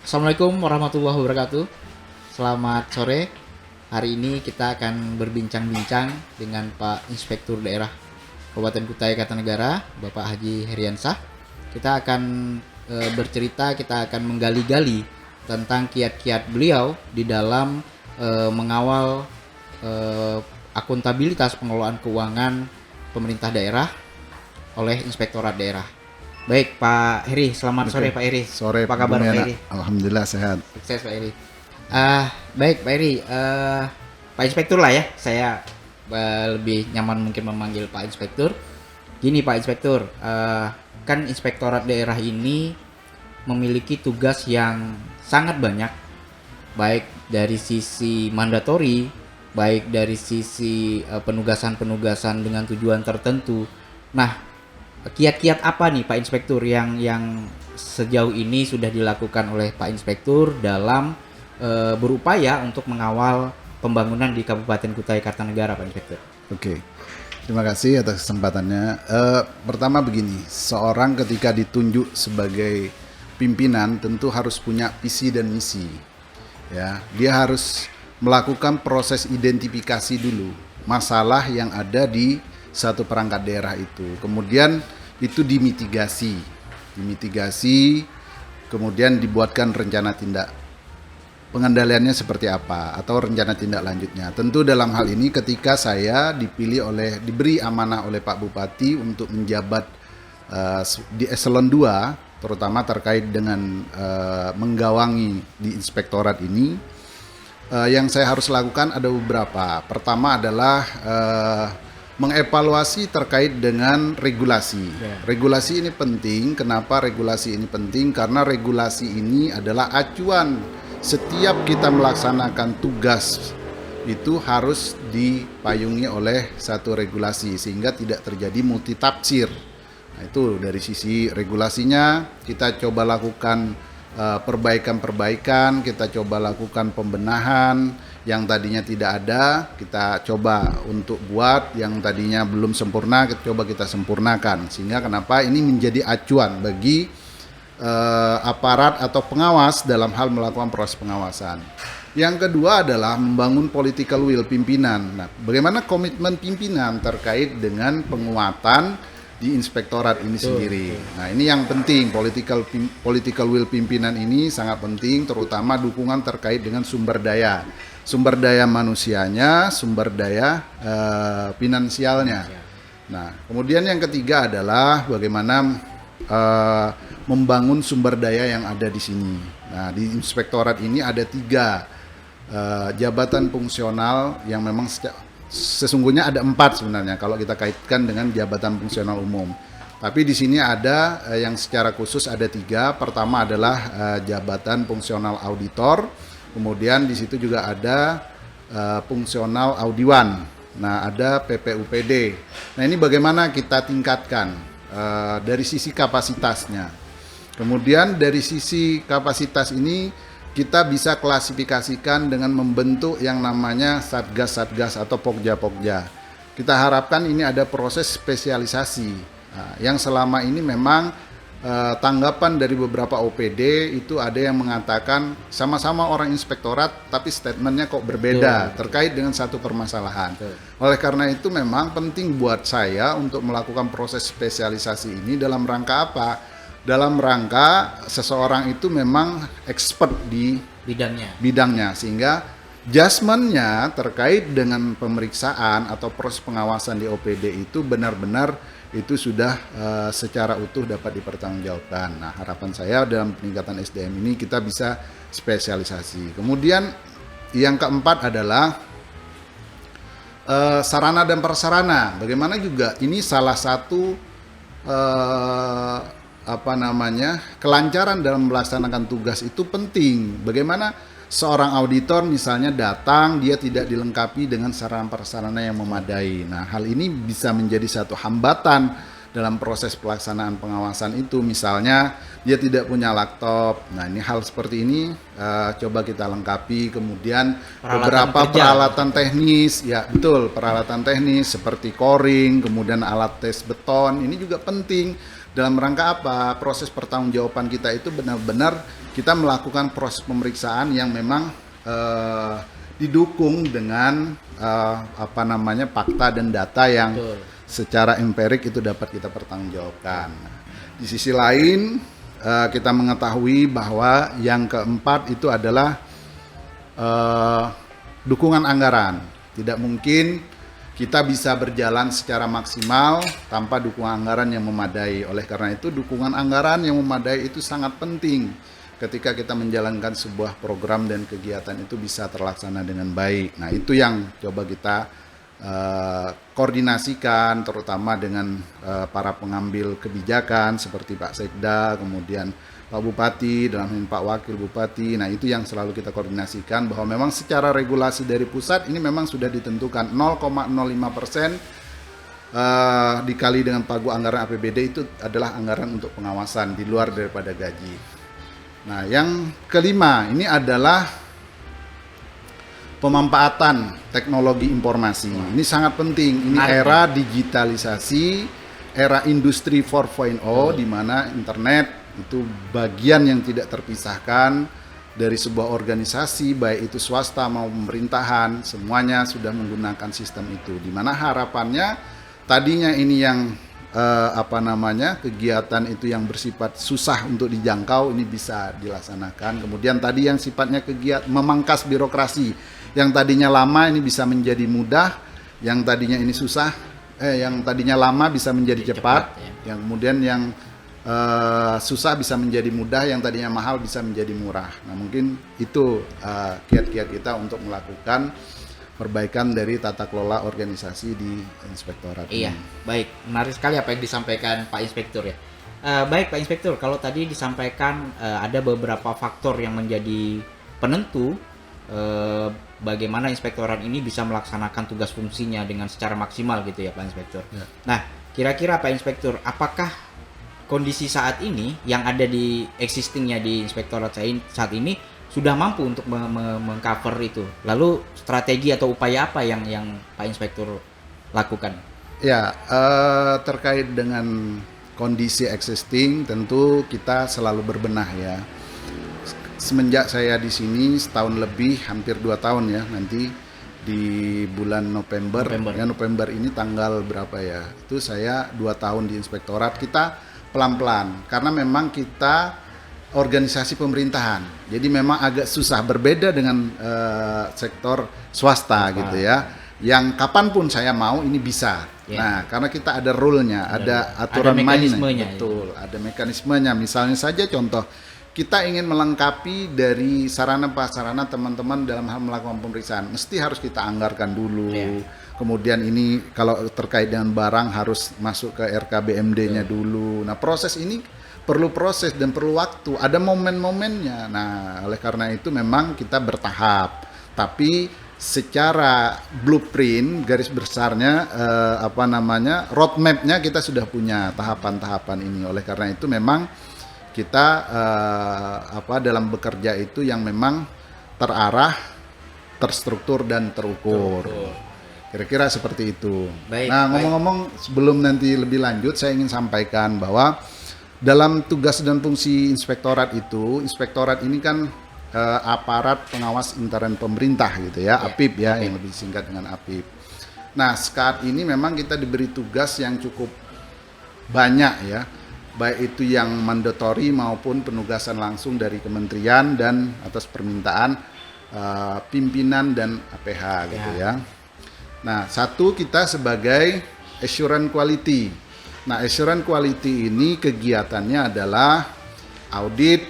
Assalamualaikum warahmatullahi wabarakatuh. Selamat sore. Hari ini kita akan berbincang-bincang dengan Pak Inspektur Daerah Kabupaten Kutai Kartanegara, Bapak Haji Heriansah. Kita akan bercerita, kita akan menggali-gali tentang kiat-kiat beliau di dalam mengawal akuntabilitas pengelolaan keuangan pemerintah daerah oleh Inspektorat Daerah. Baik, Pak Heri, selamat sore Pak Heri. Sore, Apa kabar Pak Bung Heri? Alhamdulillah sehat. Sukses Pak Heri. Baik Pak Heri, Pak Inspektur lah ya. Saya lebih nyaman mungkin memanggil Pak Inspektur. Gini Pak Inspektur, kan Inspektorat Daerah ini memiliki tugas yang sangat banyak, baik dari sisi mandatori, baik dari sisi penugasan-penugasan dengan tujuan tertentu. Nah, kiat-kiat apa nih Pak Inspektur yang sejauh ini sudah dilakukan oleh Pak Inspektur dalam berupaya untuk mengawal pembangunan di Kabupaten Kutai Kartanegara, Pak Inspektur? Oke, terima kasih atas kesempatannya. Pertama begini, seorang ketika ditunjuk sebagai pimpinan tentu harus punya visi dan misi. Ya, dia harus melakukan proses identifikasi dulu masalah yang ada di satu perangkat daerah itu. Kemudian itu dimitigasi, kemudian dibuatkan rencana tindak pengendaliannya seperti apa atau rencana tindak lanjutnya. Tentu dalam hal ini ketika saya diberi amanah oleh Pak Bupati untuk menjabat di eselon 2 terutama terkait dengan menggawangi di inspektorat ini, yang saya harus lakukan ada beberapa. Pertama adalah mengevaluasi terkait dengan regulasi. Regulasi ini penting. Kenapa regulasi ini penting? Karena regulasi ini adalah acuan setiap kita melaksanakan tugas itu harus dipayungi oleh satu regulasi sehingga tidak terjadi multitafsir. Nah, itu dari sisi regulasinya kita coba lakukan perbaikan-perbaikan, kita coba lakukan pembenahan yang tadinya tidak ada, kita coba untuk buat yang tadinya belum sempurna, kita sempurnakan. Sehingga kenapa ini menjadi acuan bagi aparat atau pengawas dalam hal melakukan proses pengawasan. Yang kedua adalah membangun political will pimpinan. Nah, bagaimana komitmen pimpinan terkait dengan penguatan di inspektorat ini sendiri. Nah, ini yang penting, political will pimpinan ini sangat penting, terutama dukungan terkait dengan sumber daya manusianya, sumber daya finansialnya. Nah, kemudian yang ketiga adalah bagaimana membangun sumber daya yang ada di sini. Nah, di inspektorat ini ada 3 jabatan fungsional yang memang sesungguhnya ada 4 sebenarnya kalau kita kaitkan dengan jabatan fungsional umum. Tapi di sini ada yang secara khusus ada 3. Pertama adalah jabatan fungsional auditor. Kemudian di situ juga ada fungsional audiwan. Nah, ada PPUPD. Nah, ini bagaimana kita tingkatkan dari sisi kapasitasnya. Kemudian dari sisi kapasitas ini kita bisa klasifikasikan dengan membentuk yang namanya satgas-satgas atau pokja-pokja. Kita harapkan ini ada proses spesialisasi. Nah, yang selama ini memang tanggapan dari beberapa OPD itu ada yang mengatakan sama-sama orang inspektorat tapi statementnya kok berbeda terkait dengan satu permasalahan. Oleh karena itu memang penting buat saya untuk melakukan proses spesialisasi ini dalam rangka apa? Dalam rangka seseorang itu memang expert di bidangnya sehingga judgement-nya terkait dengan pemeriksaan atau proses pengawasan di OPD itu benar-benar itu sudah secara utuh dapat dipertanggungjawabkan. Nah, harapan saya dalam peningkatan SDM ini kita bisa spesialisasi. Kemudian yang keempat adalah sarana dan prasarana. Bagaimana juga ini salah satu kelancaran dalam melaksanakan tugas itu penting. Bagaimana seorang auditor misalnya datang, dia tidak dilengkapi dengan sarana prasarana yang memadai. Nah, hal ini bisa menjadi satu hambatan dalam proses pelaksanaan pengawasan itu. Misalnya dia tidak punya laptop. Nah, ini hal seperti ini coba kita lengkapi. Kemudian beberapa peralatan teknis, ya betul, peralatan teknis seperti coring, kemudian alat tes beton, ini juga penting. Dalam rangka apa? Proses pertanggungjawaban kita itu benar-benar kita melakukan proses pemeriksaan yang memang didukung dengan apa namanya fakta dan data yang Betul. secara empirik itu dapat kita pertanggungjawabkan. Di sisi lain kita mengetahui bahwa yang keempat itu adalah dukungan anggaran. Tidak mungkin kita bisa berjalan secara maksimal tanpa dukungan anggaran yang memadai. Oleh karena itu, dukungan anggaran yang memadai itu sangat penting ketika kita menjalankan sebuah program dan kegiatan itu bisa terlaksana dengan baik. Nah, itu yang coba kita koordinasikan, terutama dengan para pengambil kebijakan seperti Pak Sekda, kemudian Pak Bupati, dalam hal ini Pak Wakil Bupati. Nah, itu yang selalu kita koordinasikan bahwa memang secara regulasi dari pusat ini memang sudah ditentukan 0,05% dikali dengan pagu anggaran APBD itu adalah anggaran untuk pengawasan di luar daripada gaji. Nah, yang kelima ini adalah pemanfaatan teknologi informasi. Ini sangat penting. Ini era digitalisasi, era industri 4.0 di mana internet itu bagian yang tidak terpisahkan dari sebuah organisasi, baik itu swasta maupun pemerintahan, semuanya sudah menggunakan sistem itu. Di mana harapannya tadinya ini yang kegiatan itu yang bersifat susah untuk dijangkau ini bisa dilaksanakan. Kemudian tadi yang sifatnya kegiatan memangkas birokrasi, yang tadinya lama ini bisa menjadi mudah, yang tadinya ini susah, yang tadinya lama bisa menjadi cepat, yang kemudian yang susah bisa menjadi mudah, yang tadinya mahal bisa menjadi murah. Nah, mungkin itu kiat-kiat kita untuk melakukan perbaikan dari tata kelola organisasi di inspektorat. Iya, baik. Menarik sekali apa yang disampaikan Pak Inspektur ya. Baik Pak Inspektur, kalau tadi disampaikan ada beberapa faktor yang menjadi penentu bagaimana inspektorat ini bisa melaksanakan tugas fungsinya dengan secara maksimal gitu ya Pak Inspektur. Ya. Nah, kira-kira Pak Inspektur, apakah kondisi saat ini yang ada di existingnya di inspektorat saat ini sudah mampu untuk mengcover itu? Lalu strategi atau upaya apa yang Pak Inspektur lakukan? Ya, terkait dengan kondisi existing tentu kita selalu berbenah ya. Semenjak saya di sini setahun lebih, hampir 2 tahun ya, nanti di bulan November. Ya, November ini tanggal berapa ya? Itu saya 2 tahun di inspektorat. Kita pelan-pelan karena memang kita organisasi pemerintahan, jadi memang agak susah, berbeda dengan sektor swasta gitu ya, yang kapanpun saya mau ini bisa. Nah, karena kita ada rule-nya, ada aturan mainnya, betul, ada mekanismenya. Misalnya saja contoh, kita ingin melengkapi dari sarana prasarana teman-teman dalam hal melakukan pemeriksaan, mesti harus kita anggarkan dulu. Kemudian ini kalau terkait dengan barang harus masuk ke RKBMD-nya dulu. Nah, proses ini perlu proses dan perlu waktu, ada momen-momennya. Nah, oleh karena itu memang kita bertahap, tapi secara blueprint garis besarnya roadmap-nya kita sudah punya tahapan-tahapan ini. Oleh karena itu memang kita dalam bekerja itu yang memang terarah, terstruktur dan terukur. Kira-kira seperti itu. Nah, ngomong-ngomong sebelum nanti lebih lanjut, saya ingin sampaikan bahwa dalam tugas dan fungsi inspektorat itu, inspektorat ini kan aparat pengawas intern pemerintah gitu ya, APIP ya, yang lebih singkat dengan APIP. Nah, saat ini memang kita diberi tugas yang cukup banyak ya, baik itu yang mandatori maupun penugasan langsung dari kementerian dan atas permintaan pimpinan dan APH gitu ya. Nah, satu kita sebagai assurance quality. Nah, assurance quality ini kegiatannya adalah audit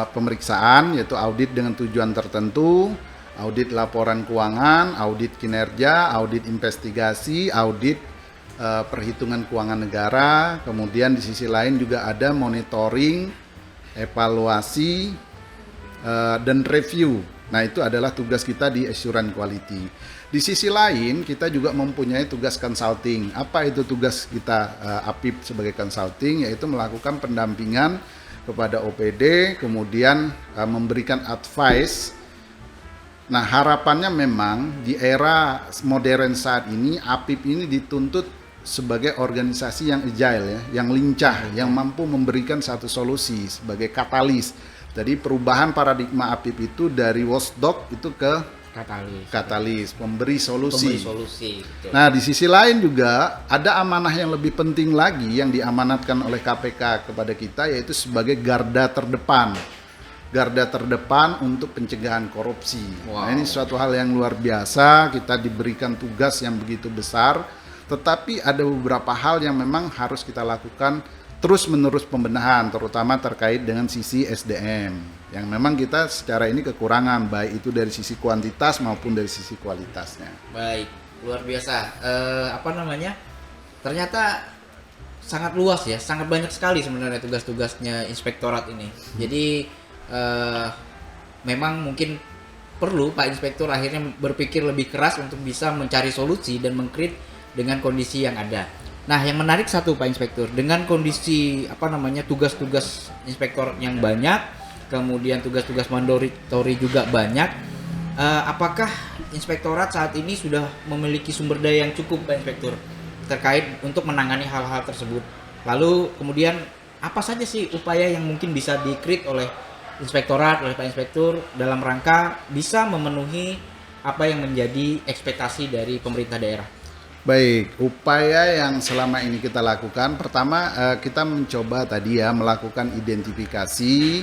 pemeriksaan, yaitu audit dengan tujuan tertentu, audit laporan keuangan, audit kinerja, audit investigasi, audit perhitungan keuangan negara, kemudian di sisi lain juga ada monitoring, evaluasi, dan review. Nah, itu adalah tugas kita di assurance quality. Di sisi lain, kita juga mempunyai tugas consulting. Apa itu tugas kita APIP sebagai consulting? Yaitu melakukan pendampingan kepada OPD, kemudian memberikan advice. Nah, harapannya memang di era modern saat ini, APIP ini dituntut sebagai organisasi yang agile ya, yang lincah, yang mampu memberikan satu solusi sebagai katalis. Jadi perubahan paradigma APIP itu dari watchdog itu ke katalis, pemberi solusi. Betul. Nah, di sisi lain juga ada amanah yang lebih penting lagi yang diamanatkan oleh KPK kepada kita, yaitu sebagai garda terdepan. Garda terdepan untuk pencegahan korupsi. Nah, ini suatu hal yang luar biasa, kita diberikan tugas yang begitu besar, tetapi ada beberapa hal yang memang harus kita lakukan terus-menerus pembenahan, terutama terkait dengan sisi SDM, yang memang kita secara ini kekurangan, baik itu dari sisi kuantitas maupun dari sisi kualitasnya. Baik, luar biasa. Ternyata sangat luas ya, sangat banyak sekali sebenarnya tugas-tugasnya inspektorat ini. Jadi memang mungkin perlu Pak Inspektur akhirnya berpikir lebih keras untuk bisa mencari solusi dan mengkrit dengan kondisi yang ada. Nah, yang menarik satu Pak Inspektur, dengan kondisi tugas-tugas inspektor yang banyak, kemudian tugas-tugas mandatory juga banyak, apakah inspektorat saat ini sudah memiliki sumber daya yang cukup Pak Inspektur terkait untuk menangani hal-hal tersebut? Lalu kemudian apa saja sih upaya yang mungkin bisa dikrit oleh inspektorat, oleh Pak Inspektur dalam rangka bisa memenuhi apa yang menjadi ekspektasi dari pemerintah daerah? Baik, upaya yang selama ini kita lakukan, pertama kita mencoba tadi ya melakukan identifikasi,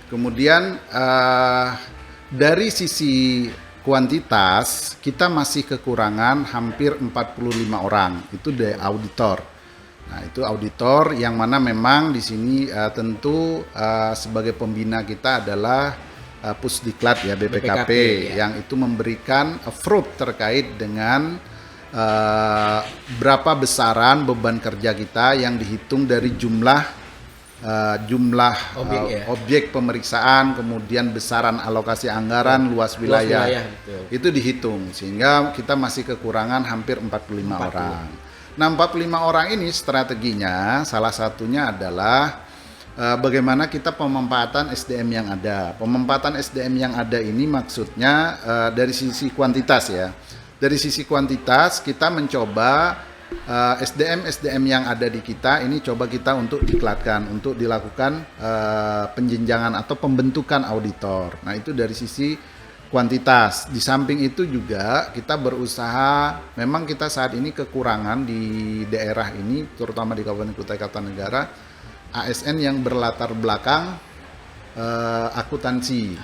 kemudian dari sisi kuantitas kita masih kekurangan hampir 45 orang, itu dari auditor. Nah, itu auditor yang mana memang di sini tentu sebagai pembina kita adalah Pusdiklat ya, BPKP ya, yang itu memberikan approve terkait dengan berapa besaran beban kerja kita yang dihitung dari jumlah objek pemeriksaan, kemudian besaran alokasi anggaran, luas wilayah itu dihitung, sehingga kita masih kekurangan hampir 45 orang. Nah, 45 orang ini strateginya salah satunya adalah bagaimana kita pemanfaatan SDM yang ada. Pemanfaatan SDM yang ada ini maksudnya dari sisi kuantitas ya. Dari sisi kuantitas kita mencoba SDM yang ada di kita ini coba kita untuk diklatkan, untuk dilakukan penjenjangan atau pembentukan auditor. Nah, itu dari sisi kuantitas. Di samping itu juga kita berusaha, memang kita saat ini kekurangan di daerah ini, terutama di Kabupaten Kutai Kartanegara, ASN yang berlatar belakang akuntansi.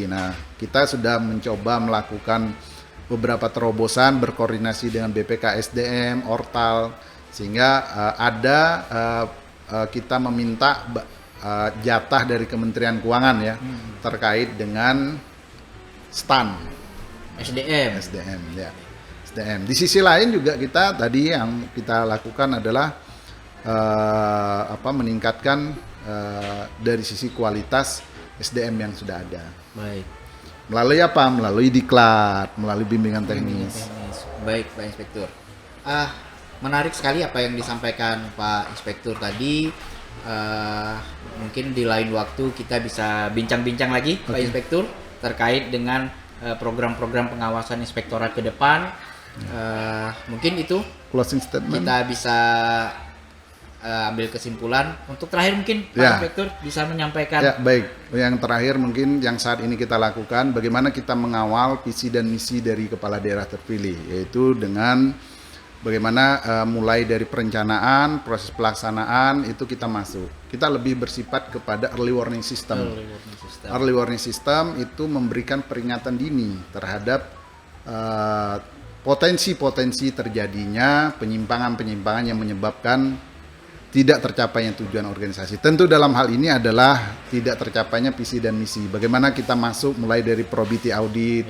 Nah, kita sudah mencoba melakukan beberapa terobosan berkoordinasi dengan BPK SDM, Ortal, sehingga kita meminta jatah dari Kementerian Keuangan ya terkait dengan SDM ya. SDM. Di sisi lain juga kita tadi yang kita lakukan adalah meningkatkan dari sisi kualitas SDM yang sudah ada. Baik. Melalui apa? Melalui diklat, melalui bimbingan teknis. Baik, Pak Inspektur. Menarik sekali apa yang disampaikan Pak Inspektur tadi. Mungkin di lain waktu kita bisa bincang-bincang lagi, Pak Inspektur, terkait dengan program-program pengawasan inspektorat ke depan. Mungkin itu closing statement. Kita bisa ambil kesimpulan. Untuk terakhir mungkin Pak Inspektur bisa menyampaikan. Ya, baik. Yang terakhir mungkin yang saat ini kita lakukan, bagaimana kita mengawal visi dan misi dari kepala daerah terpilih, yaitu dengan bagaimana mulai dari perencanaan, proses pelaksanaan itu kita masuk. Kita lebih bersifat kepada early warning system. Early warning system itu memberikan peringatan dini terhadap potensi-potensi terjadinya penyimpangan-penyimpangan yang menyebabkan tidak tercapainya tujuan organisasi. Tentu dalam hal ini adalah tidak tercapainya visi dan misi. Bagaimana kita masuk mulai dari probity audit,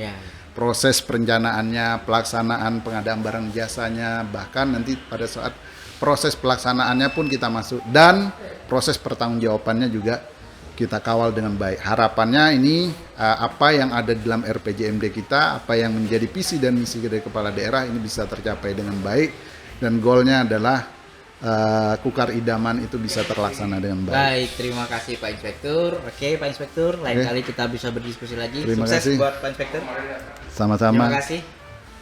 proses perencanaannya, pelaksanaan pengadaan barang jasanya, bahkan nanti pada saat proses pelaksanaannya pun kita masuk, dan proses pertanggungjawabannya juga kita kawal dengan baik. Harapannya ini apa yang ada di dalam RPJMD kita, apa yang menjadi visi dan misi dari kepala daerah ini bisa tercapai dengan baik, dan goalnya adalah Kukar Idaman itu bisa terlaksana dengan baik. Baik, terima kasih Pak Inspektur. Oke, Pak Inspektur, lain kali kita bisa berdiskusi lagi. Terima Sukses kasih buat Pak Inspektur. Sama-sama. Terima kasih.